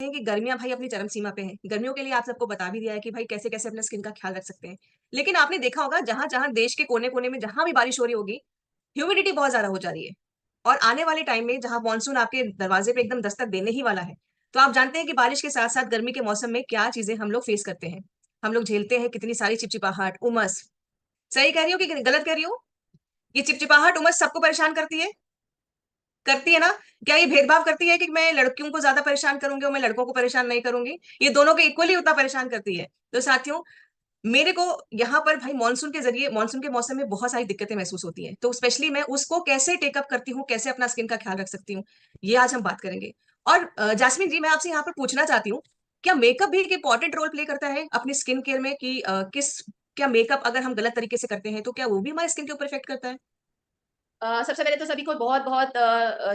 हैं कि गर्मियां भाई अपनी चरम सीमा पे हैं। गर्मियों के लिए आप सबको बता भी दिया है कि भाई कैसे कैसे अपने स्किन का ख्याल रख सकते हैं। लेकिन आपने देखा होगा जहां जहां देश के कोने कोने में जहां भी बारिश हो रही होगी, ह्यूमिडिटी बहुत ज्यादा हो जा रही है। और आने वाले टाइम में जहां मानसून आपके दरवाजे पे एकदम दस्तक देने ही वाला है, तो आप जानते हैं कि बारिश के साथ साथ गर्मी के मौसम में क्या चीजें हम लोग फेस करते हैं। हम लोग झेलते हैं कितनी सारी चिपचिपाहट, उमस। सही कह रही हो कि गलत कह रही हो? ये चिपचिपाहट, उमस सबको परेशान करती है ना? क्या ये भेदभाव करती है कि मैं लड़कियों को ज्यादा परेशान करूंगी और मैं लड़कों को परेशान नहीं करूंगी? ये दोनों को इक्वली उतना परेशान करती है। तो साथियों, मेरे को यहाँ पर भाई मानसून के जरिए, मानसून के मौसम में बहुत सारी दिक्कतें महसूस होती हैं, तो स्पेशली मैं उसको कैसे टेकअप करती हूँ, कैसे अपना स्किन का ख्याल रख सकती हूँ, ये आज हम बात करेंगे। और जास्मिन जी, मैं आपसे यहाँ पर पूछना चाहती हूँ, क्या मेकअप भी एक इंपॉर्टेंट रोल प्ले करता है अपनी स्किन केयर में? कि क्या मेकअप अगर हम गलत तरीके से करते हैं तो क्या वो भी हमारे स्किन के ऊपर इफेक्ट करता है? सबसे पहले तो सभी को बहुत बहुत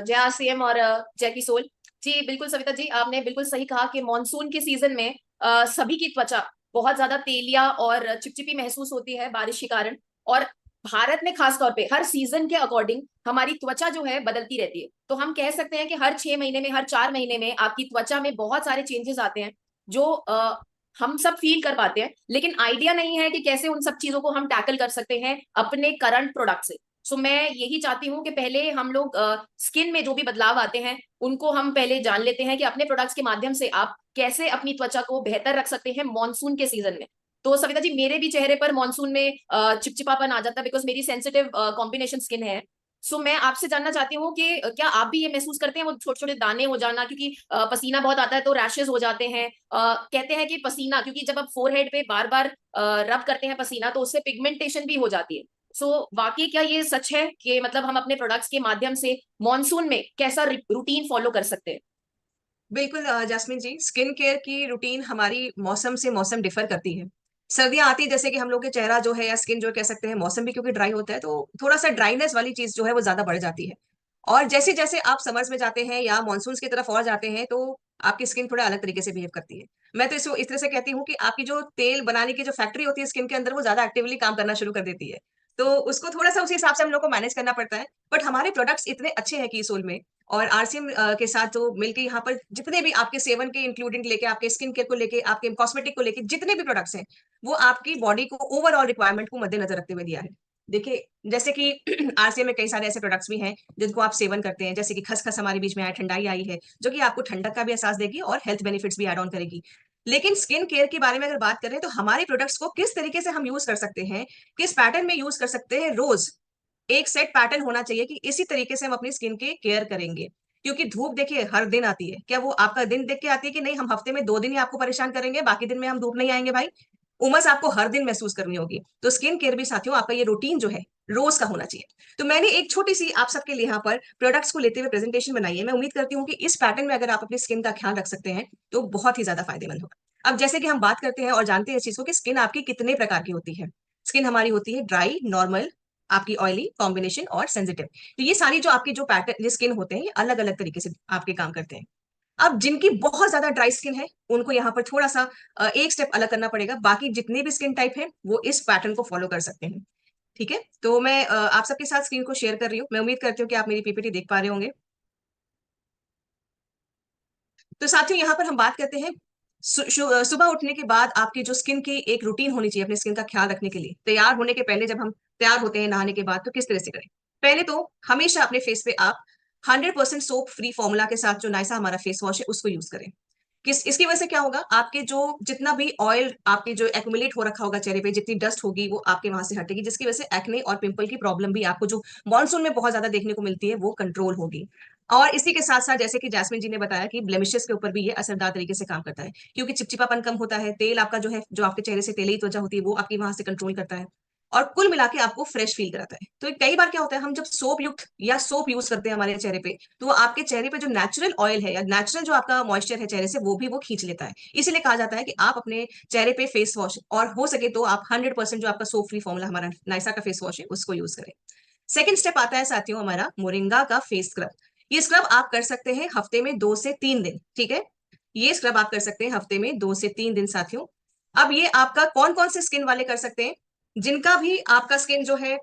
जय आरसीएम और जय किसोल जी। बिल्कुल सविता जी, आपने बिल्कुल सही कहा कि मॉनसून के सीजन में सभी की त्वचा बहुत ज्यादा तेलिया और चिपचिपी महसूस होती है बारिश के कारण। और भारत में खास तौर पे हर सीजन के अकॉर्डिंग हमारी त्वचा जो है बदलती रहती है। तो हम कह सकते हैं कि हर 6 महीने में, हर 4 महीने में आपकी त्वचा में बहुत सारे चेंजेस आते हैं जो हम सब फील कर पाते हैं। लेकिन आइडिया नहीं है कि कैसे उन सब चीजों को हम टैकल कर सकते हैं अपने करंट प्रोडक्ट से। सो मैं यही चाहती हूँ कि पहले हम लोग स्किन में जो भी बदलाव आते हैं उनको हम पहले जान लेते हैं कि अपने प्रोडक्ट्स के माध्यम से आप कैसे अपनी त्वचा को बेहतर रख सकते हैं मॉनसून के सीजन में। तो सविता जी, मेरे भी चेहरे पर मॉनसून में चिपचिपापन आ जाता है बिकॉज मेरी सेंसिटिव कॉम्बिनेशन स्किन है। सो मैं आपसे जानना चाहती हूँ कि क्या आप भी ये महसूस करते हैं वो छोटे छोटे दाने हो जाना, क्योंकि पसीना बहुत आता है तो रैशेज हो जाते हैं। कहते हैं कि पसीना, क्योंकि जब आप फोरहेड पे बार बार रब करते हैं पसीना तो उससे पिगमेंटेशन भी हो जाती है। सो वाकई क्या ये सच है कि मतलब हम अपने प्रोडक्ट्स के माध्यम से मॉनसून में कैसा रूटीन फॉलो कर सकते हैं? बिल्कुल जास्मिन जी, स्किन केयर की रूटीन हमारी मौसम से मौसम डिफर करती है। सर्दियां आती है जैसे कि हम लोग के चेहरा जो है या स्किन जो कह सकते हैं, मौसम भी क्योंकि ड्राई होता है तो थोड़ा सा ड्राइनेस वाली चीज जो है वो ज्यादा बढ़ जाती है। और जैसे जैसे आप समर्स में जाते हैं या मानसून की तरफ और जाते हैं तो आपकी स्किन थोड़ा अलग तरीके से बिहेव करती है। मैं तो इसको इस तरह से कहती हूँ कि आपकी जो तेल बनाने की जो फैक्ट्री होती है स्किन के अंदर, वो ज्यादा एक्टिवली काम करना शुरू कर देती है। तो उसको थोड़ा सा उसी हिसाब से हम लोग को मैनेज करना पड़ता है। बट हमारे प्रोडक्ट्स इतने अच्छे हैं कि सोल में और आरसीएम के साथ जो मिलके यहाँ पर जितने भी आपके सेवन के इंक्लूडिंग लेके, आपके स्किन केयर को लेके, आपके कॉस्मेटिक को लेके जितने भी प्रोडक्ट्स हैं, वो आपकी बॉडी को ओवरऑल रिक्वायरमेंट को मद्देनजर रखते हुए दिया है। देखिए, जैसे कि आरसीएम में कई सारे ऐसे प्रोडक्ट्स भी हैं जिनको आप सेवन करते हैं, जैसे कि खसखस हमारे बीच में आया, ठंडाई आई है, जो कि आपको ठंडक का भी एहसास देगी और हेल्थ बेनिफिट्स भी एड ऑन करेगी। लेकिन स्किन केयर के बारे में अगर बात करें तो हमारे प्रोडक्ट्स को किस तरीके से हम यूज कर सकते हैं, किस पैटर्न में यूज कर सकते हैं, रोज एक सेट पैटर्न होना चाहिए कि इसी तरीके से हम अपनी स्किन के केयर करेंगे। क्योंकि धूप देखिए हर दिन आती है, क्या वो आपका दिन देख के आती है कि नहीं? हम हफ्ते में 2 दिन ही आपको परेशान करेंगे, बाकी दिन में हम धूप नहीं आएंगे भाई। उमस आपको हर दिन महसूस करनी होगी। तो स्किन केयर भी साथियों, आपका ये रूटीन जो है रोज का होना चाहिए। तो मैंने एक छोटी सी आप सबके लिए यहाँ पर प्रोडक्ट्स को लेते हुए प्रेजेंटेशन बनाई है। मैं उम्मीद करती हूँ कि इस पैटर्न में अगर आप अपनी स्किन का ख्याल रख सकते हैं तो बहुत ही ज्यादा फायदेमंद होगा। अब जैसे कि हम बात करते हैं और जानते हैं इस चीज को कि स्किन आपकी कितने प्रकार की होती है। स्किन हमारी होती है ड्राई, नॉर्मल, आपकी ऑयली, कॉम्बिनेशन और सेंसिटिव। तो ये सारी जो आपकी जो पैटर्न स्किन होते हैं, ये अलग अलग तरीके से आपके काम करते हैं। अब जिनकी बहुत ज्यादा ड्राई स्किन है उनको यहाँ पर थोड़ा सा एक स्टेप अलग करना पड़ेगा। बाकी जितने भी स्किन टाइप है वो इस पैटर्न को फॉलो कर सकते हैं। ठीक है, तो मैं आप सबके साथ स्क्रीन को शेयर कर रही हूँ। मैं उम्मीद करती हूँ कि आप मेरी पीपीटी देख पा रहे होंगे। तो साथियों, यहाँ पर हम बात करते हैं सुबह उठने के बाद आपकी जो स्किन की एक रूटीन होनी चाहिए अपनी स्किन का ख्याल रखने के लिए। तैयार होने के पहले जब हम तैयार होते हैं नहाने के बाद, तो किस तरह से करें? पहले तो हमेशा अपने फेस पे आप 100% सोप फ्री फॉर्मूला के साथ जो नाइसा हमारा फेस वॉश है उसको यूज करें। किस इसकी वजह से क्या होगा, आपके जो जितना भी ऑयल आपके जो एक्यूमुलेट हो रखा होगा चेहरे पे, जितनी डस्ट होगी वो आपके वहां से हटेगी, जिसकी वजह से एक्ने और पिंपल की प्रॉब्लम भी आपको जो मॉनसून में बहुत ज्यादा देखने को मिलती है वो कंट्रोल होगी। और इसी के साथ साथ जैसे कि जैस्मिन जी ने बताया कि ब्लेमिशेस के ऊपर भी ये असरदार तरीके से काम करता है, क्योंकि चिपचिपापन कम होता है। तेल आपका जो है, जो आपके चेहरे से तेली त्वचा होती है, वो आपकी वहां से कंट्रोल करता है और कुल मिला के आपको फ्रेश फील कराता है। तो कई बार क्या होता है, हम जब सोप युक्त या सोप यूज करते हैं हमारे चेहरे पे, तो वो आपके चेहरे पे जो नेचुरल ऑयल है या नेचुरल जो आपका मॉइस्चर है चेहरे से, वो भी वो खींच लेता है। इसीलिए कहा जाता है कि आप अपने चेहरे पे फेस वॉश, और हो सके तो आप 100% जो आपका सोप फ्री फॉर्मूला हमारा नाइसा का फेस वॉश है उसको यूज करें। सेकंड स्टेप आता है साथियों हमारा मोरिंगा का फेस स्क्रब। ये स्क्रब आप कर सकते हैं हफ्ते में 2 से 3 दिन। ठीक है, ये स्क्रब आप कर सकते हैं हफ्ते में 2 से 3 दिन साथियों। अब ये आपका कौन कौन से स्किन वाले कर सकते हैं? जिनका भी आपका स्किन जो है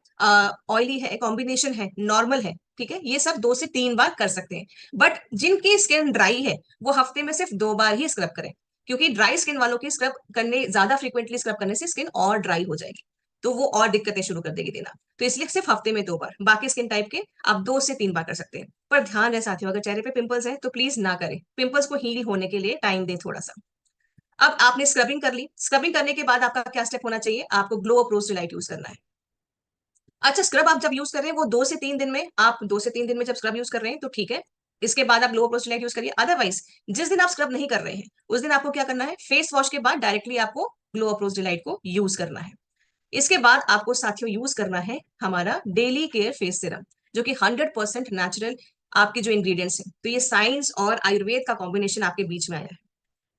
ऑयली है, कॉम्बिनेशन है, नॉर्मल है, ठीक है, ये सब 2 से 3 बार कर सकते हैं। बट जिनकी स्किन ड्राई है वो हफ्ते में सिर्फ 2 बार ही स्क्रब करें, क्योंकि ड्राई स्किन वालों की स्क्रब करने, ज्यादा फ्रीक्वेंटली स्क्रब करने से स्किन और ड्राई हो जाएगी, तो वो और दिक्कतें शुरू कर देगी देना। तो इसलिए सिर्फ हफ्ते में 2 बार, बाकी स्किन टाइप के आप 2 से 3 बार कर सकते हैं। पर ध्यान रहे साथियों, अगर चेहरे पे पिंपल्स है तो प्लीज ना करें, पिंपल्स को हील होने के लिए टाइम दें थोड़ा सा। अब आपने स्क्रबिंग कर ली, स्क्रबिंग करने के बाद आपका क्या स्टेप होना चाहिए, आपको ग्लो अप्रोच डिलाइट यूज करना है। अच्छा, स्क्रब आप जब यूज कर रहे हैं वो 2 से 3 दिन में, आप 2 से 3 दिन में जब स्क्रब यूज कर रहे हैं तो ठीक है, इसके बाद आप ग्लो अप्रोच डिलाइट यूज करिए। अदरवाइज जिस दिन आप स्क्रब नहीं कर रहे हैं उस दिन आपको क्या करना है, फेस वॉश के बाद डायरेक्टली आपको ग्लो अप्रोच डिलाइट को यूज करना है। इसके बाद आपको साथियों यूज करना है हमारा डेली केयर फेस सीरम, जो कि 100% नेचुरल आपके जो इंग्रेडिएंट्स हैं, तो ये साइंस और आयुर्वेद का कॉम्बिनेशन आपके बीच में आया है।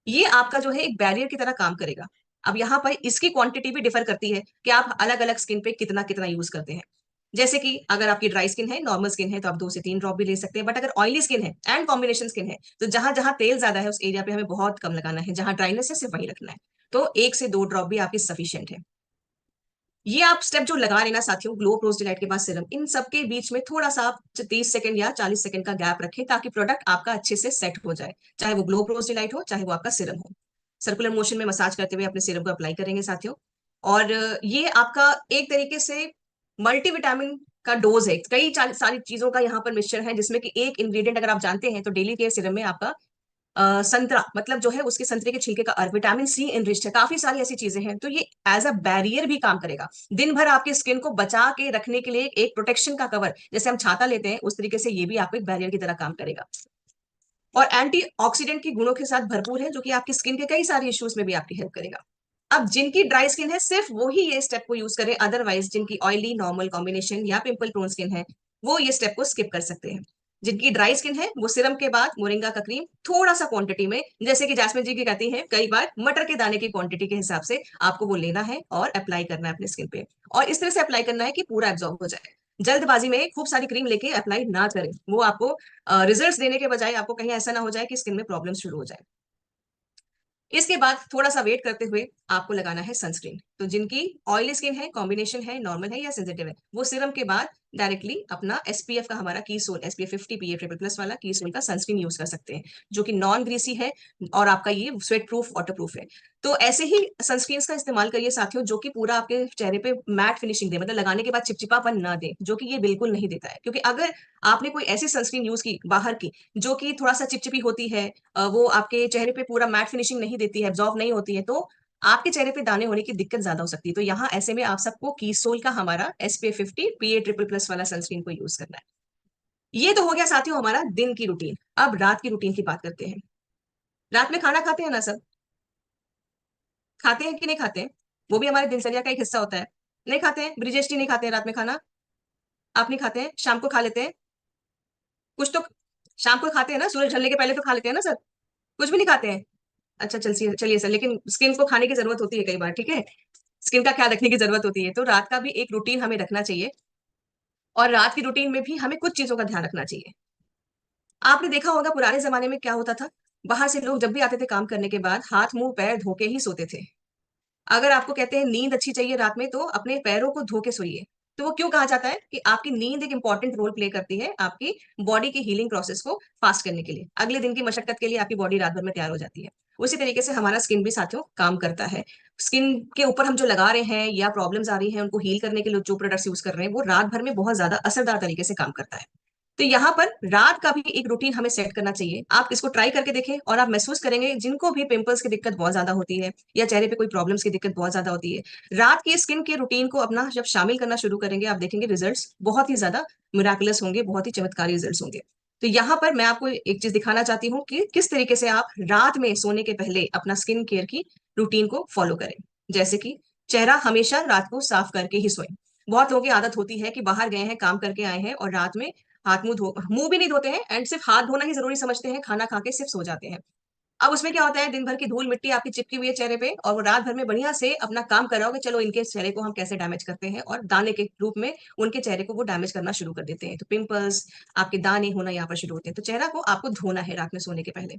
ये आपका जो है एक बैरियर की तरह काम करेगा। अब यहाँ पर इसकी क्वांटिटी भी डिफर करती है कि आप अलग अलग स्किन पे कितना कितना यूज करते हैं। जैसे कि अगर आपकी ड्राई स्किन है, नॉर्मल स्किन है, तो आप 2 से 3 ड्रॉप भी ले सकते हैं। बट अगर ऑयली स्किन है एंड कॉम्बिनेशन स्किन है, तो जहां जहां तेल ज्यादा है उस एरिया पे हमें बहुत कम लगाना है, जहां ड्राइनेस है सिर्फ वही रखना है। तो 1 से 2 ड्रॉप भी आपकी सफिशियंट है। ये आप स्टेप जो लगा लेना साथियों, ग्लो प्रोज डिलाइट के बाद सिरम, इन सबके बीच में थोड़ा सा आप 30 सेकंड या 40 सेकंड का गैप रखें, ताकि प्रोडक्ट आपका अच्छे से सेट हो जाए, चाहे वो ग्लो प्रोज डिलाइट हो चाहे वो आपका सिरम हो। सर्कुलर मोशन में मसाज करते हुए अपने सिरम को अप्लाई करेंगे साथियों। और ये आपका एक तरीके से मल्टीविटामिन का डोज है, कई सारी चीजों का यहाँ पर मिक्सचर है, जिसमें कि एक इंग्रेडिएंट अगर आप जानते हैं तो डेली केयर सिरम में आपका संतरा, मतलब जो है उसके संतरे के छिलके का अर्क विटामिन सी इनरिच्ड है, काफी सारी ऐसी चीजें हैं, तो ये एज अ बैरियर भी काम करेगा। दिन भर आपकी स्किन को बचा के रखने के लिए एक प्रोटेक्शन का कवर, जैसे हम छाता लेते हैं उस तरीके से ये भी आपको एक बैरियर की तरह काम करेगा। और एंटीऑक्सीडेंट के गुणों के साथ भरपूर है, जो कि आपकी स्किन के कई सारे इश्यूज में भी आपकी हेल्प करेगा। अब जिनकी ड्राई स्किन है सिर्फ वो ही ये स्टेप को यूज करें, अदरवाइज जिनकी ऑयली, नॉर्मल, कॉम्बिनेशन या पिंपल प्रोन स्किन है वो ये स्टेप को स्किप कर सकते हैं। जिनकी ड्राई स्किन है वो सिरम के बाद मोरिंगा का क्रीम थोड़ा सा क्वांटिटी में, जैसे कि जैस्मिन जी की कहती है कई बार, मटर के दाने की क्वांटिटी के हिसाब से आपको वो लेना है और अप्लाई करना है अपने स्किन पे। और इस तरह से अप्लाई करना है कि पूरा एब्जॉर्ब हो जाए। जल्दबाजी में खूब सारी क्रीम लेके अप्लाई ना करें, वो आपको रिजल्ट्स देने के बजाय आपको कहीं ऐसा ना हो जाए कि स्किन में प्रॉब्लम शुरू हो जाए। इसके बाद थोड़ा सा वेट करते हुए आपको लगाना है सनस्क्रीन। तो जिनकी ऑयली स्किन है, कॉम्बिनेशन है, नॉर्मल है या सेंसिटिव है, वो सीरम के बाद डायरेक्टली अपना एसपीएफ का हमारा की सोल, एसपीएफ 50 पीए ट्रिपल प्लस वाला की सोल का सनस्क्रीन यूज कर सकते हैं, जो कि नॉन ग्रीसी है और आपका ये स्वेट प्रूफ, वाटर प्रूफ है। तो ऐसे ही सनस्क्रीन का इस्तेमाल करिए साथियों, जो कि पूरा आपके चेहरे पे मैट फिनिशिंग दे, मतलब लगाने के बाद चिपचिपापन ना दे, जो कि ये बिल्कुल नहीं देता है। क्योंकि अगर आपने कोई ऐसी सनस्क्रीन यूज की बाहर की जो कि थोड़ा सा चिपचिपी होती है, वो आपके चेहरे पे पूरा मैट फिनिशिंग नहीं देती है, एब्जॉर्ब नहीं होती है, तो आपके चेहरे पे दाने होने की दिक्कत ज्यादा हो सकती है। तो यहाँ ऐसे में आप सबको कीसोल का हमारा एसपीएफ 50 पीए ट्रिपल प्लस वाला सनस्क्रीन को यूज करना है। ये तो हो गया साथियों हमारा दिन की रूटीन। अब रात की रूटीन की बात करते हैं। रात में खाना खाते हैं ना सब, खाते हैं कि नहीं खाते हैं? वो भी हमारे दिनचर्या का एक हिस्सा होता है। नहीं खाते हैं, ब्रिजेश जी नहीं खाते हैं रात में खाना? आप नहीं खाते हैं, शाम को खा लेते हैं कुछ तो? शाम को खाते हैं ना, सूरज ढलने के पहले तो खा लेते हैं ना सर? कुछ भी नहीं खाते हैं? अच्छा, चलिए चलिए सर, लेकिन स्किन को खाने की जरूरत होती है कई बार, ठीक है, स्किन का ख्याल रखने की जरूरत होती है, तो रात का भी एक रूटीन हमें रखना चाहिए। और रात की रूटीन में भी हमें कुछ चीजों का ध्यान रखना चाहिए। आपने देखा होगा पुराने जमाने में क्या होता था, बाहर से लोग जब भी आते थे काम करने के बाद हाथ मुंह पैर धो के ही सोते थे। अगर आपको कहते हैं नींद अच्छी चाहिए रात में, तो अपने पैरों को धो के सोइए। तो वो क्यों कहा जाता है कि आपकी नींद एक इंपॉर्टेंट रोल प्ले करती है आपकी बॉडी की हीलिंग प्रोसेस को फास्ट करने के लिए, अगले दिन की मशक्कत के लिए आपकी बॉडी रात भर में तैयार हो जाती है। उसी तरीके से हमारा स्किन भी साथियों काम करता है। स्किन के ऊपर हम जो लगा रहे हैं या प्रॉब्लम्स आ रही हैं उनको हील करने के लिए जो प्रोडक्ट्स यूज कर रहे हैं वो रात भर में बहुत ज्यादा असरदार तरीके से काम करता है। तो यहाँ पर रात का भी एक रूटीन हमें सेट करना चाहिए। आप इसको ट्राई करके देखें और आप महसूस करेंगे, जिनको भी पिंपल्स की दिक्कत बहुत ज्यादा होती है या चेहरे पे कोई प्रॉब्लम्स की दिक्कत बहुत ज्यादा होती है, रात की स्किन के रूटीन को अपना जब शामिल करना शुरू करेंगे, आप देखेंगे रिजल्ट्स बहुत ही ज्यादा मिराकुलस होंगे, बहुत ही चमत्कारी रिजल्ट्स होंगे। तो यहाँ पर मैं आपको एक चीज दिखाना चाहती हूँ कि किस तरीके से आप रात में सोने के पहले अपना स्किन केयर की रूटीन को फॉलो करें। जैसे कि चेहरा हमेशा रात को साफ करके ही सोएं। बहुत लोगों की आदत होती है कि बाहर गए हैं, काम करके आए हैं और रात में हाथ मुंह भी नहीं धोते हैं, एंड सिर्फ हाथ धोना ही जरूरी समझते हैं, खाना खा के सिर्फ सो जाते हैं। अब उसमें क्या होता है, दिन भर की धूल मिट्टी आपकी चिपकी हुई है चेहरे पे, और वो रात भर में बढ़िया से अपना काम कर रहा होगा, चलो इनके चेहरे को हम कैसे डैमेज करते हैं, और दाने के रूप में उनके चेहरे को वो डैमेज करना शुरू कर देते हैं। तो पिंपल्स, आपके दाने होना यहाँ पर शुरू होते हैं। तो चेहरा को आपको धोना है रात में सोने के पहले।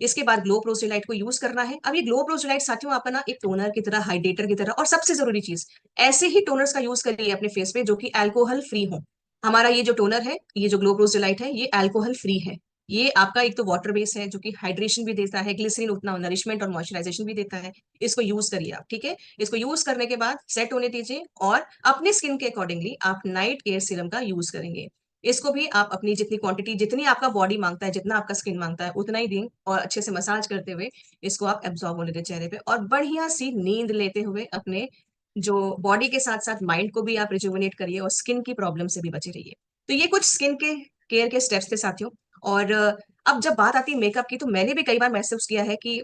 इसके बाद ग्लो प्रोस्टेलाइट को यूज करना है। अब ये ग्लो प्रोस्टेलाइट साथियों आपका ना एक टोनर की तरह, हाइड्रेटर की तरह, और सबसे जरूरी चीज, ऐसे ही टोनर्स का यूज करिए अपने फेस पे जो कि अल्कोहल फ्री हो। हमारा ये जो टोनर है, ये जो ग्लो रोज डिलाइट है, ये अल्कोहल फ्री है। ये आपका एक तो वाटर बेस है जो कि हाइड्रेशन भी देता है, ग्लिसरीन उतना नरिशमेंट और मॉइस्चराइजेशन भी देता है। इसको यूज करिए आप, ठीक है। इसको यूज करने के बाद सेट होने दीजिए, और अपने स्किन के अकॉर्डिंगली आप नाइट केयर सीरम का यूज करेंगे। इसको भी आप अपनी जितनी क्वांटिटी, जितनी आपका बॉडी मांगता है, जितना आपका स्किन मांगता है, उतना ही दें, और अच्छे से मसाज करते हुए इसको आप एब्जॉर्ब होने दें चेहरे पे, और बढ़िया सी नींद लेते हुए अपने जो बॉडी के साथ साथ माइंड को भी आप रिजुविनेट करिए, और स्किन की प्रॉब्लम से भी बचे रहिए। तो ये कुछ स्किन के केयर के स्टेप्स थे साथियों। और अब जब बात आती है मेकअप की, तो मैंने भी कई बार महसूस किया है कि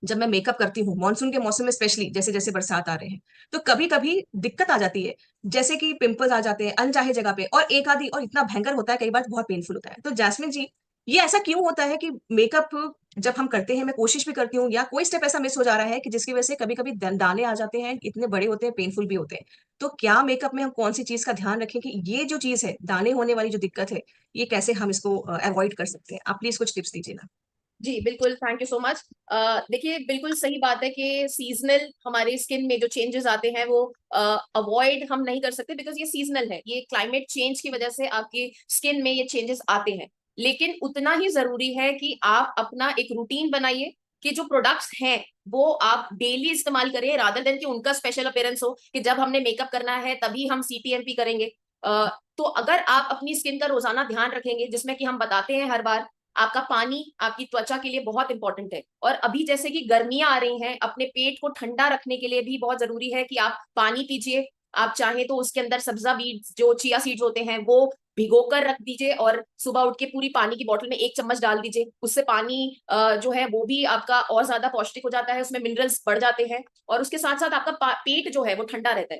जब मैं मेकअप करती हूँ मानसून के मौसम में, स्पेशली जैसे जैसे बरसात आ रहे हैं, तो कभी कभी दिक्कत आ जाती है। जैसे कि पिंपल्स आ जाते हैं अनचाहे जगह पे, और एक आधी, और इतना भयंकर होता है कई बार, बहुत पेनफुल होता है। तो जैस्मिन जी, ये ऐसा क्यों होता है कि मेकअप जब हम करते हैं, मैं कोशिश भी करती हूँ, या कोई स्टेप ऐसा मिस हो जा रहा है कि जिसकी वजह से कभी कभी दाने आ जाते हैं, इतने बड़े होते हैं, पेनफुल भी होते हैं। तो क्या मेकअप में हम कौन सी चीज का ध्यान रखें कि ये जो चीज है, दाने होने वाली जो दिक्कत है, ये कैसे हम इसको अवॉइड कर सकते हैं? आप प्लीज कुछ टिप्स दीजिए ना। जी बिल्कुल, थैंक यू सो मच। देखिए, बिल्कुल सही बात है कि सीजनल हमारे स्किन में जो चेंजेस आते हैं वो अवॉइड हम नहीं कर सकते, बिकॉज ये सीजनल है, ये क्लाइमेट चेंज की वजह से आपकी स्किन में ये चेंजेस आते हैं। लेकिन उतना ही जरूरी है कि आप अपना एक रूटीन बनाइए कि जो प्रोडक्ट्स हैं वो आप डेली इस्तेमाल करें, रादर देन कि उनका स्पेशल अपीयरेंस हो कि जब हमने मेकअप करना है तभी हम सीटीएमपी करेंगे। तो अगर आप अपनी स्किन का रोजाना ध्यान रखेंगे, जिसमें कि हम बताते हैं हर बार, आपका पानी आपकी त्वचा के लिए बहुत इंपॉर्टेंट है। और अभी जैसे कि गर्मियां आ रही हैं, अपने पेट को ठंडा रखने के लिए भी बहुत जरूरी है कि आप पानी पीजिए। आप चाहें तो उसके अंदर सब्जा बीज, जो चिया सीड्स होते हैं, वो भिगो कर रख दीजिए, और सुबह उठ के पूरी पानी की बोतल में 1 चम्मच डाल दीजिए। उससे पानी जो है वो भी आपका और ज्यादा पौष्टिक हो जाता है, उसमें मिनरल्स बढ़ जाते हैं, और उसके साथ साथ आपका पेट जो है वो ठंडा रहता है।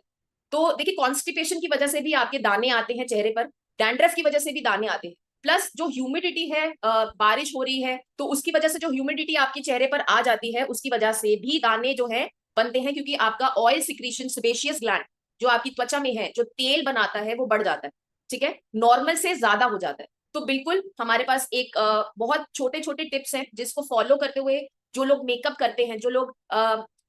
तो देखिए, कॉन्स्टिपेशन की वजह से भी आपके दाने आते हैं चेहरे पर, डैंड्रफ की वजह से भी दाने आते हैं, प्लस जो ह्यूमिडिटी है, बारिश हो रही है तो उसकी वजह से जो ह्यूमिडिटी आपके चेहरे पर आ जाती है, उसकी वजह से भी दाने जो है बनते हैं, क्योंकि आपका ऑयल सिक्रीशन, सेबेशियस ग्लैंड जो आपकी त्वचा में है, जो तेल बनाता है, वो बढ़ जाता है। ठीक है, नॉर्मल से ज्यादा हो जाता है। तो बिल्कुल हमारे पास एक बहुत छोटे छोटे टिप्स हैं जिसको फॉलो करते हुए जो लोग मेकअप करते हैं, जो लोग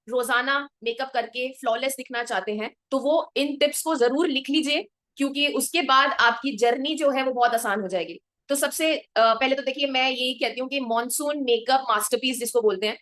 रोजाना मेकअप करके फ्लॉलेस दिखना चाहते हैं, तो वो इन टिप्स को जरूर लिख लीजिए, क्योंकि उसके बाद आपकी जर्नी जो है वो बहुत आसान हो जाएगी। तो सबसे पहले तो देखिए, मैं यही कहती हूँ कि मॉनसून मेकअप मास्टरपीस जिसको बोलते हैं,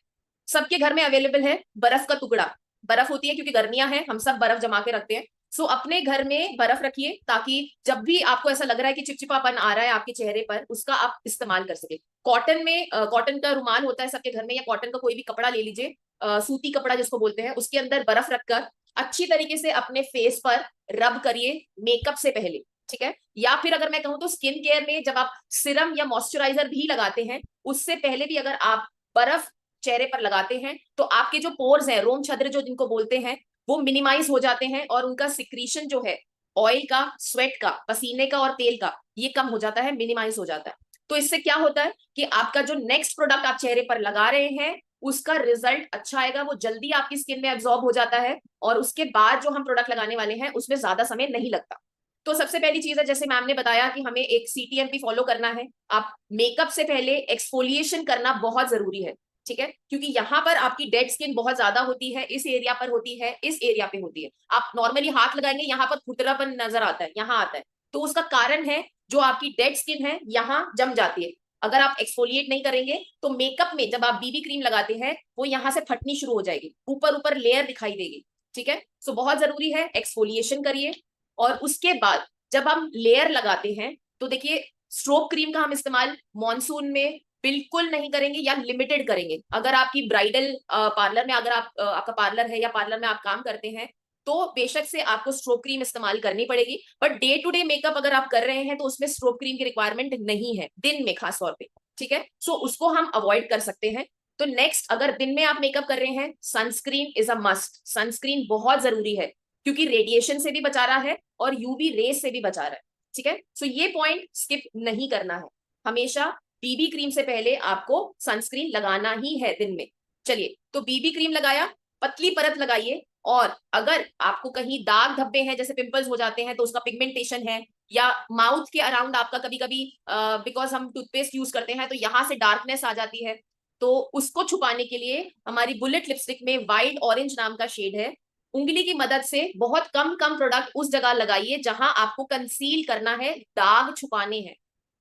सबके घर में अवेलेबल है बर्फ का टुकड़ा। बर्फ होती है क्योंकि गर्मियां हैं, हम सब बर्फ जमा के रखते हैं। सो अपने घर में बर्फ रखिए, ताकि जब भी आपको ऐसा लग रहा है कि चिपचिपापन आ रहा है आपके चेहरे पर, उसका आप इस्तेमाल कर सके। कॉटन में कॉटन का रुमाल होता है सबके घर में, या कॉटन का कोई भी कपड़ा ले लीजिए, सूती कपड़ा जिसको बोलते हैं, उसके अंदर बर्फ रखकर अच्छी तरीके से अपने फेस पर रब करिए मेकअप से पहले। ठीक है, या फिर अगर मैं कहूँ तो स्किन केयर में जब आप सिरम या मॉइस्चराइजर भी लगाते हैं, उससे पहले भी अगर आप बर्फ चेहरे पर लगाते हैं, तो आपके जो पोर्स हैं, रोम छद्र जो जिनको बोलते हैं, वो मिनिमाइज हो जाते हैं, और उनका सिक्रीशन जो है, ऑयल का, स्वेट का, पसीने का और तेल का, ये कम हो जाता है, मिनिमाइज हो जाता है। तो इससे क्या होता है कि आपका जो नेक्स्ट प्रोडक्ट आप चेहरे पर लगा रहे हैं, उसका रिजल्ट अच्छा आएगा, वो जल्दी आपकी स्किन में एब्जॉर्ब हो जाता है, और उसके बाद जो हम प्रोडक्ट लगाने वाले हैं उसमें ज्यादा समय नहीं लगता। तो सबसे पहली चीज है, जैसे मैम ने बताया कि हमें एक सीटीएमपी फॉलो करना है। आप मेकअप से पहले एक्सफोलिएशन करना बहुत जरूरी है। ठीक है, क्योंकि यहाँ पर आपकी डेड स्किन बहुत ज्यादा होती है, इस एरिया पर होती है, इस एरिया पे होती है। आप नॉर्मली हाथ लगाएंगे, यहाँ पर खुरदरापन नजर आता है, यहाँ आता है, तो उसका कारण है जो आपकी डेड स्किन है यहाँ जम जाती है। अगर आप एक्सफोलिएट नहीं करेंगे तो मेकअप में जब आप बीबी क्रीम लगाते हैं, वो यहाँ से फटनी शुरू हो जाएगी, ऊपर ऊपर लेयर दिखाई देगी। ठीक है, सो बहुत जरूरी है एक्सफोलिएशन करिए। और उसके बाद जब हम लेयर लगाते हैं, तो देखिए, स्ट्रोब क्रीम का हम इस्तेमाल मॉनसून में बिल्कुल नहीं करेंगे, या लिमिटेड करेंगे। अगर आपकी ब्राइडल पार्लर में, अगर आपका पार्लर है या पार्लर में आप काम करते हैं, तो बेशक से आपको स्ट्रोब क्रीम इस्तेमाल करनी पड़ेगी। But day to day makeup अगर आप कर रहे हैं, तो उसमें स्ट्रोब क्रीम की रिक्वायरमेंट नहीं है, दिन में खास तौर पे। ठीक है, सो उसको हम अवॉइड कर सकते हैं। तो नेक्स्ट, अगर दिन में आप मेकअप कर रहे हैं, sunscreen is a must. Sunscreen बहुत जरूरी है, क्योंकि रेडिएशन से भी बचा रहा है और यूवी रेस से भी बचा रहा है। ठीक है, सो ये पॉइंट स्किप नहीं करना है। हमेशा बीबी क्रीम से पहले आपको सनस्क्रीन लगाना ही है दिन में। चलिए, तो बीबी क्रीम लगाया, पतली परत लगाइए। और अगर आपको कहीं दाग धब्बे हैं, जैसे पिंपल्स हो जाते हैं, तो उसका पिगमेंटेशन है, या माउथ के अराउंड आपका कभी कभी, बिकॉज हम टूथपेस्ट यूज करते हैं तो यहाँ से डार्कनेस आ जाती है, तो उसको छुपाने के लिए हमारी बुलेट लिपस्टिक में वाइल्ड ऑरेंज नाम का शेड है, उंगली की मदद से बहुत कम कम प्रोडक्ट उस जगह लगाइए जहां आपको कंसील करना है, दाग छुपाने हैं।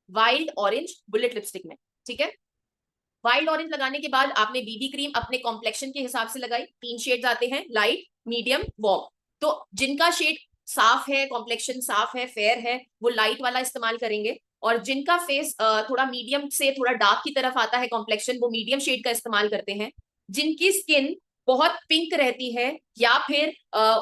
वाइल्ड ऑरेंज बुलेट लिपस्टिक में, ठीक है। वाइल्ड ऑरेंज लगाने के बाद आपने बीबी क्रीम अपने कॉम्प्लेक्शन के हिसाब से लगाई। 3 शेड्स आते हैं, लाइट, मीडियम, वार्म। तो जिनका शेड साफ है, कॉम्प्लेक्शन साफ है, फेयर है, वो लाइट वाला इस्तेमाल करेंगे। और जिनका फेस थोड़ा मीडियम से थोड़ा डार्क की तरफ आता है कॉम्प्लेक्शन, वो मीडियम शेड का इस्तेमाल करते हैं। जिनकी स्किन बहुत पिंक रहती है या फिर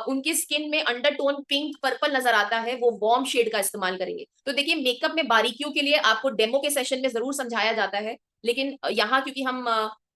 उनकी स्किन में अंडरटोन पिंक पर्पल नजर आता है, वो वार्म शेड का इस्तेमाल करेंगे। तो देखिए, मेकअप में बारीकियों के लिए आपको डेमो के सेशन में जरूर समझाया जाता है, लेकिन यहाँ क्योंकि हम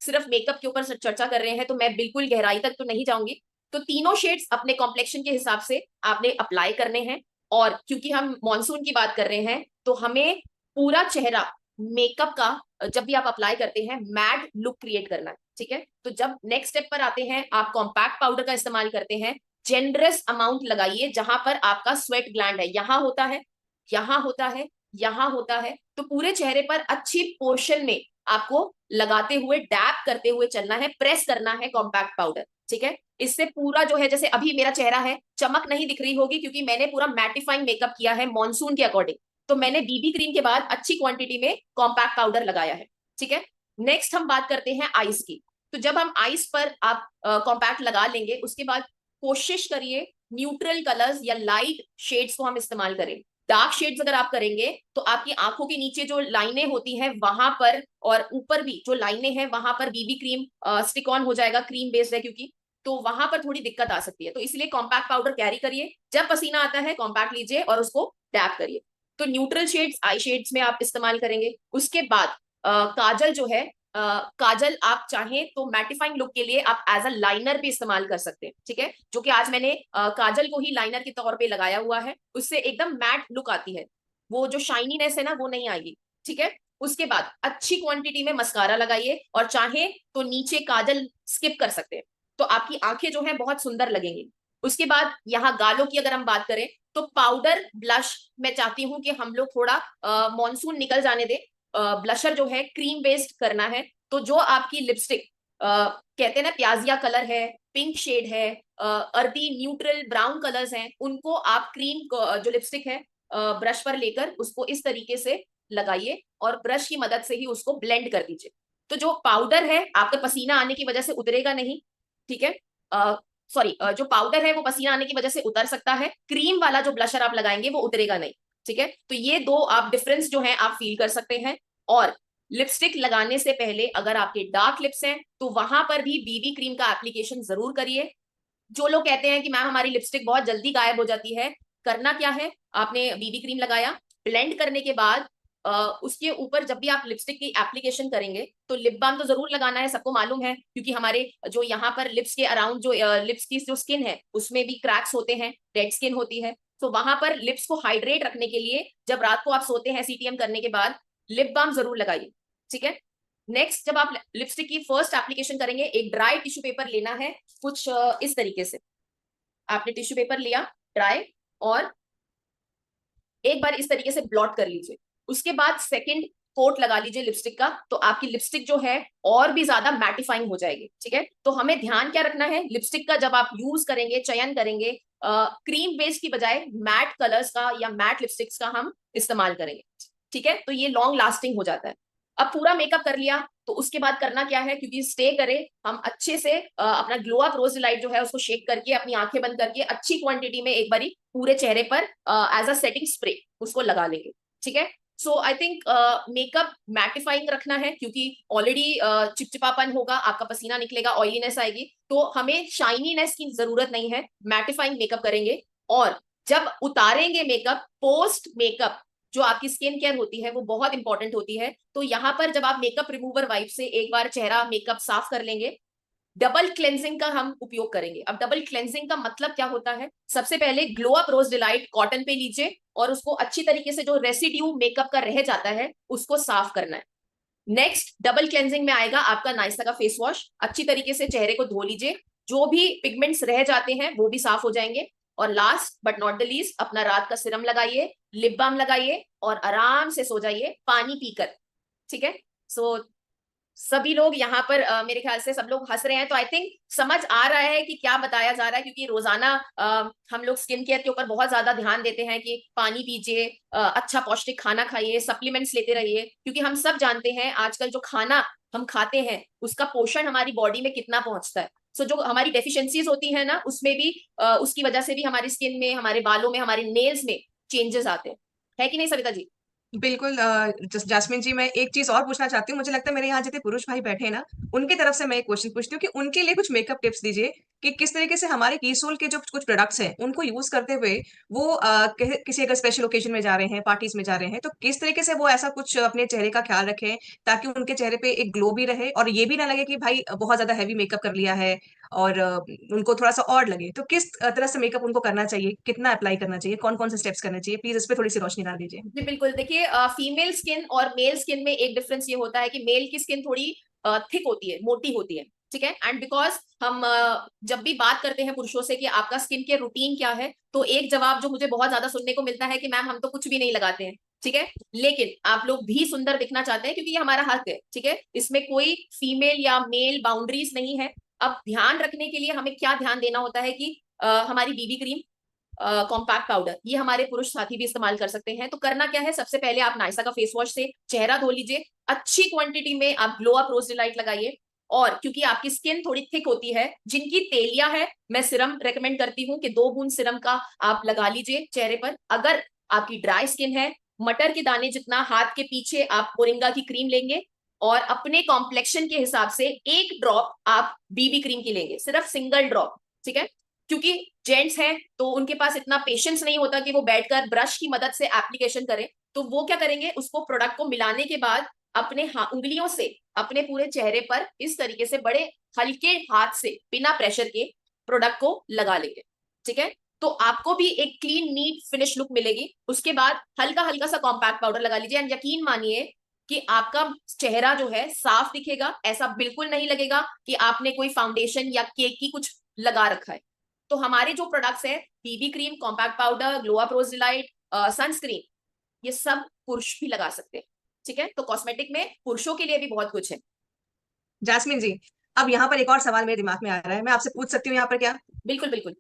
सिर्फ मेकअप के ऊपर चर्चा कर रहे हैं तो मैं बिल्कुल गहराई तक तो नहीं जाऊंगी। तो तीनों शेड्स अपने कॉम्प्लेक्शन के हिसाब से आपने अप्लाई करने हैं। और क्योंकि हम मॉनसून की बात कर रहे हैं तो हमें पूरा चेहरा मेकअप का जब भी आप अप्लाई करते हैं मैट लुक क्रिएट करना है, ठीक है। तो जब नेक्स्ट स्टेप पर आते हैं, आप कॉम्पैक्ट पाउडर का इस्तेमाल करते हैं। जेनरस अमाउंट लगाइए, जहां पर आपका स्वेट ग्लैंड है, यहां होता है, यहां होता है, यहां होता है। तो पूरे चेहरे पर अच्छी पोर्शन में आपको लगाते हुए, डैप करते हुए चलना है, प्रेस करना है कॉम्पैक्ट पाउडर, ठीक है। इससे पूरा जो है, जैसे अभी मेरा चेहरा है, चमक नहीं दिख रही होगी क्योंकि मैंने पूरा मैटिफाइंग मेकअप किया है मॉनसून के अकॉर्डिंग। तो मैंने बीबी क्रीम के बाद अच्छी क्वांटिटी में कॉम्पैक्ट पाउडर लगाया है, ठीक है। नेक्स्ट हम बात करते हैं आईज की। तो जब हम आईज पर आप कॉम्पैक्ट लगा लेंगे, उसके बाद कोशिश करिए न्यूट्रल कलर्स या लाइट शेड्स को हम इस्तेमाल करें। डार्क शेड्स अगर आप करेंगे तो आपकी आंखों के नीचे जो लाइनें होती हैं वहां पर, और ऊपर भी जो लाइनें हैं वहां पर बीबी क्रीम स्टिक ऑन हो जाएगा, क्रीम बेस्ड है क्योंकि, तो वहां पर थोड़ी दिक्कत आ सकती है। तो इसलिए कॉम्पैक्ट पाउडर कैरी करिए, जब पसीना आता है कॉम्पैक्ट लीजिए और उसको टैप करिए। तो न्यूट्रल शेड्स आई शेड्स में आप इस्तेमाल करेंगे। उसके बाद काजल जो है, काजल आप चाहें तो मैटिफाइंग लुक के लिए आप एज अ लाइनर भी इस्तेमाल कर सकते हैं, ठीक है। जो कि आज मैंने काजल को ही लाइनर के तौर पे लगाया हुआ है, उससे एकदम मैट लुक आती है, वो जो शाइनीनेस है ना वो नहीं आएगी, ठीक है। उसके बाद अच्छी क्वांटिटी में मस्कारा लगाइए, और चाहे तो नीचे काजल स्किप कर सकते हैं, तो आपकी आंखें जो है बहुत सुंदर लगेंगी। उसके बाद यहाँ गालों की अगर हम बात करें, तो पाउडर ब्लश मैं चाहती हूँ कि हम लोग थोड़ा मॉनसून निकल जाने दे, ब्लशर जो है क्रीम बेस्ड करना है। तो जो आपकी लिपस्टिक कहते हैं ना प्याजिया कलर है, पिंक शेड है, अर्दी न्यूट्रल ब्राउन कलर्स हैं, उनको आप क्रीम जो लिपस्टिक है ब्रश पर लेकर उसको इस तरीके से लगाइए और ब्रश की मदद से ही उसको ब्लेंड कर दीजिए। तो जो पाउडर है आपका पसीना आने की वजह से उतरेगा नहीं, ठीक है। सॉरी, जो पाउडर है वो पसीना आने की वजह से उतर सकता है, क्रीम वाला जो ब्लशर आप लगाएंगे वो उतरेगा नहीं, ठीक है। तो ये दो आप डिफरेंस जो है आप फील कर सकते हैं। और लिपस्टिक लगाने से पहले अगर आपके डार्क लिप्स हैं तो वहां पर भी बीबी क्रीम का एप्लीकेशन जरूर करिए। जो लोग कहते हैं कि मैम हमारी लिपस्टिक बहुत जल्दी गायब हो जाती है, करना क्या है, आपने बीबी क्रीम लगाया, ब्लेंड करने के बाद उसके ऊपर जब भी आप लिपस्टिक की एप्लीकेशन करेंगे तो लिप बाम तो जरूर लगाना है, सबको मालूम है, क्योंकि हमारे जो यहाँ पर लिप्स के अराउंड जो लिप्स की जो स्किन है उसमें भी क्रैक्स होते हैं, डेड स्किन होती है। तो वहां पर लिप्स को हाइड्रेट रखने के लिए जब रात को आप सोते हैं सीटीएम करने के बाद लिप बाम जरूर लगाइए, ठीक है। नेक्स्ट, जब आप लिपस्टिक की फर्स्ट एप्लीकेशन करेंगे, एक ड्राई टिश्यू पेपर लेना है, कुछ इस तरीके से आपने टिश्यू पेपर लिया ड्राई, और एक बार इस तरीके से ब्लॉट कर लीजिए। उसके बाद सेकंड कोट लगा लीजिए लिपस्टिक का, तो आपकी लिपस्टिक जो है और भी ज्यादा मैटिफाइंग हो जाएगी, ठीक है। तो हमें ध्यान क्या रखना है, लिपस्टिक का जब आप यूज करेंगे, चयन करेंगे, क्रीम बेस की बजाय मैट कलर्स का या मैट लिपस्टिक्स का हम इस्तेमाल करेंगे, ठीक है। तो ये लॉन्ग लास्टिंग हो जाता है। अब पूरा मेकअप कर लिया तो उसके बाद करना क्या है, क्योंकि स्टे करे, हम अच्छे से अपना ग्लो अप रोज लाइट जो है उसको शेक करके अपनी आंखें बंद करके अच्छी क्वांटिटी में एक बारी पूरे चेहरे पर एज अ सेटिंग स्प्रे उसको लगा लेंगे, ठीक है। सो आई थिंक मेकअप मैटिफाइंग रखना है, क्योंकि ऑलरेडी चिपचिपापन होगा, आपका पसीना निकलेगा, ऑयलीनेस आएगी, तो हमें शाइनीनेस की जरूरत नहीं है, मैटिफाइंग मेकअप करेंगे। और जब उतारेंगे मेकअप, पोस्ट मेकअप जो आपकी स्किन केयर होती है वो बहुत इंपॉर्टेंट होती है। तो यहाँ पर जब आप मेकअप रिमूवर वाइप से एक बार चेहरा मेकअप साफ कर लेंगे, डबल क्लेंजिंग का हम उपयोग करेंगे। अब डबल क्लेंजिंग का मतलब क्या होता है, सबसे पहले glow up rose delight cotton पे लीजिए और उसको अच्छी तरीके से जो रेसिड्यू मेकअप का रह जाता है उसको साफ करना है। नेक्स्ट डबल क्लेंजिंग में आएगा आपका नाइसा का फेस वॉश, अच्छी तरीके से चेहरे को धो लीजिए, जो भी पिगमेंट्स रह जाते हैं वो भी साफ हो जाएंगे। और last but not the least, अपना रात का सिरम लगाइए, लिप बाम लगाइए और आराम से सो जाइए पानी पीकर, ठीक है। सो सभी लोग यहाँ पर मेरे ख्याल से सब लोग हंस रहे हैं, तो आई थिंक समझ आ रहा है कि क्या बताया जा रहा है, क्योंकि रोजाना हम लोग स्किन केयर के ऊपर बहुत ज्यादा ध्यान देते हैं कि पानी पीजिए, अच्छा पौष्टिक खाना खाइए, सप्लीमेंट्स लेते रहिए, क्योंकि हम सब जानते हैं आजकल जो खाना हम खाते हैं उसका पोषण हमारी बॉडी में कितना पहुंचता है। सो जो हमारी डेफिशिएंसीज होती है ना, उसमें भी उसकी वजह से भी हमारी स्किन में, हमारे बालों में, हमारे नेल्स में चेंजेस आते हैं। है कि नहीं सविता जी? बिल्कुल जास्मिन जी, मैं एक चीज और पूछना चाहती हूँ। मुझे लगता है मेरे यहाँ जितने पुरुष भाई बैठे हैं ना, उनकी तरफ से मैं एक क्वेश्चन पूछती हूँ कि उनके लिए कुछ मेकअप टिप्स दीजिए कि किस तरीके से हमारे कीसोल के जो कुछ प्रोडक्ट्स हैं उनको यूज करते हुए वो किसी अगर स्पेशल ओकेजन में जा रहे हैं, पार्टीज में जा रहे हैं, तो किस तरीके से वो ऐसा कुछ अपने चेहरे का ख्याल रखें ताकि उनके चेहरे पे एक ग्लो भी रहे और ये भी ना लगे कि भाई बहुत ज्यादा हैवी मेकअप कर लिया है और उनको थोड़ा सा और लगे। तो किस तरह से मेकअप उनको करना चाहिए, कितना अप्लाई करना चाहिए, कौन कौन से स्टेप्स करने चाहिए, प्लीज इस पे थोड़ी सी रोशनी डाल दीजिए। जी बिल्कुल, देखिए फीमेल स्किन और मेल स्किन में एक डिफरेंस ये होता है कि मेल की स्किन थोड़ी थिक होती है, मोटी होती है, ठीक है। एंड बिकॉज हम जब भी बात करते हैं पुरुषों से कि आपका स्किन केयर रूटीन क्या है, तो एक जवाब जो मुझे बहुत ज्यादा सुनने को मिलता है कि मैम हम तो कुछ भी नहीं लगाते हैं, ठीक है। लेकिन आप लोग भी सुंदर दिखना चाहते हैं क्योंकि ये हमारा हक है, ठीक है, इसमें कोई फीमेल या मेल बाउंड्रीज नहीं है। अब ध्यान रखने के लिए हमें क्या ध्यान देना होता है कि हमारी बीबी क्रीम, कॉम्पैक्ट पाउडर, ये हमारे पुरुष साथी भी इस्तेमाल कर सकते हैं। तो करना क्या है, सबसे पहले आप नायसा का फेस वॉश से चेहरा धो लीजिए, अच्छी क्वांटिटी में आप ग्लो अप रोज डिलाइट लगाइए। और क्योंकि आपकी स्किन थोड़ी थिक होती है, जिनकी तेलिया है, मैं सिरम रेकमेंड करती हूँ कि 2 बूंद सिरम का आप लगा लीजिए चेहरे पर। अगर आपकी ड्राई स्किन है, मटर के दाने जितना हाथ के पीछे आप मोरिंगा की क्रीम लेंगे और अपने कॉम्प्लेक्शन के हिसाब से 1 ड्रॉप आप बीबी क्रीम की लेंगे, सिर्फ सिंगल ड्रॉप, ठीक है। क्योंकि जेंट्स हैं तो उनके पास इतना पेशेंस नहीं होता कि वो बैठकर ब्रश की मदद से एप्लीकेशन करें, तो वो क्या करेंगे, उसको प्रोडक्ट को मिलाने के बाद अपने उंगलियों से अपने पूरे चेहरे पर इस तरीके से बड़े हल्के हाथ से बिना प्रेशर के प्रोडक्ट को लगा लेंगे, ठीक है। तो आपको भी एक क्लीन नीट फिनिश लुक मिलेगी। उसके बाद हल्का हल्का सा कॉम्पैक्ट पाउडर लगा लीजिए एंड यकीन मानिए कि आपका चेहरा जो है साफ दिखेगा। ऐसा बिल्कुल नहीं लगेगा कि आपने कोई फाउंडेशन या केक की कुछ लगा रखा है। तो हमारे जो प्रोडक्ट्स है, BB cream, compact powder, glow up rose delight, sunscreen, ये सब पुरुष भी लगा सकते हैं, ठीक है। तो कॉस्मेटिक में पुरुषों के लिए भी बहुत कुछ है। जास्मिन जी, अब यहाँ पर एक और सवाल मेरे दिमाग में आ रहा है, मैं आपसे पूछ सकती हूँ यहाँ पर क्या? बिल्कुल बिल्कुल।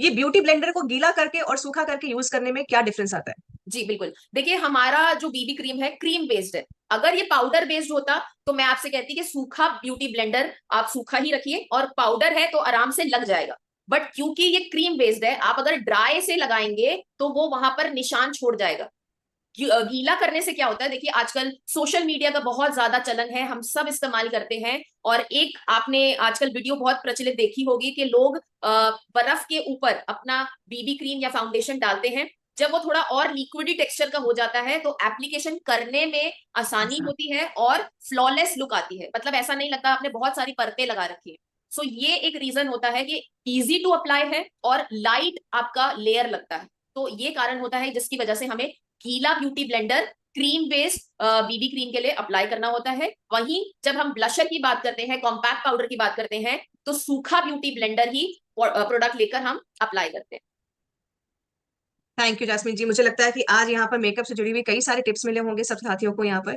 ये ब्यूटी ब्लेंडर को गीला करके और सूखा करके यूज करने में क्या डिफरेंस आता है? जी बिल्कुल, देखिए हमारा जो बीबी क्रीम है क्रीम बेस्ड है। अगर ये पाउडर बेस्ड होता तो मैं आपसे कहती कि सूखा ब्यूटी ब्लेंडर आप सूखा ही रखिए, और पाउडर है तो आराम से लग जाएगा। बट क्योंकि ये क्रीम बेस्ड है, आप अगर ड्राई से लगाएंगे तो वो वहां पर निशान छोड़ जाएगा। गीला करने से क्या होता है, देखिए आजकल सोशल मीडिया का बहुत ज्यादा चलन है, हम सब इस्तेमाल करते हैं। और एक आपने आजकल वीडियो बहुत प्रचलित देखी होगी कि लोग बर्फ के ऊपर अपना बीबी क्रीम या फाउंडेशन डालते हैं। जब वो थोड़ा और लिक्विडी टेक्सचर का हो जाता है तो एप्लीकेशन करने में आसानी अच्छा। होती है और फ्लॉलेस लुक आती है, मतलब ऐसा नहीं लगता आपने बहुत सारी परतें लगा रखी है। सो ये एक रीजन होता है कि इजी टू अप्लाई है और लाइट आपका लेयर लगता है। तो ये कारण होता है जिसकी वजह से हमें गीला beauty blender cream based BB cream के लिए अप्लाई करना होता है। वहीं जब हम ब्लशर की बात करते हैं, कॉम्पैक्ट पाउडर की बात करते हैं, तो सूखा ब्यूटी ब्लेंडर ही प्रोडक्ट लेकर हम अप्लाई करते हैं। थैंक यू जास्मिन जी, मुझे लगता है कि आज यहाँ पर मेकअप से जुड़ी हुई कई सारे टिप्स मिले होंगे सब साथियों को यहाँ पर।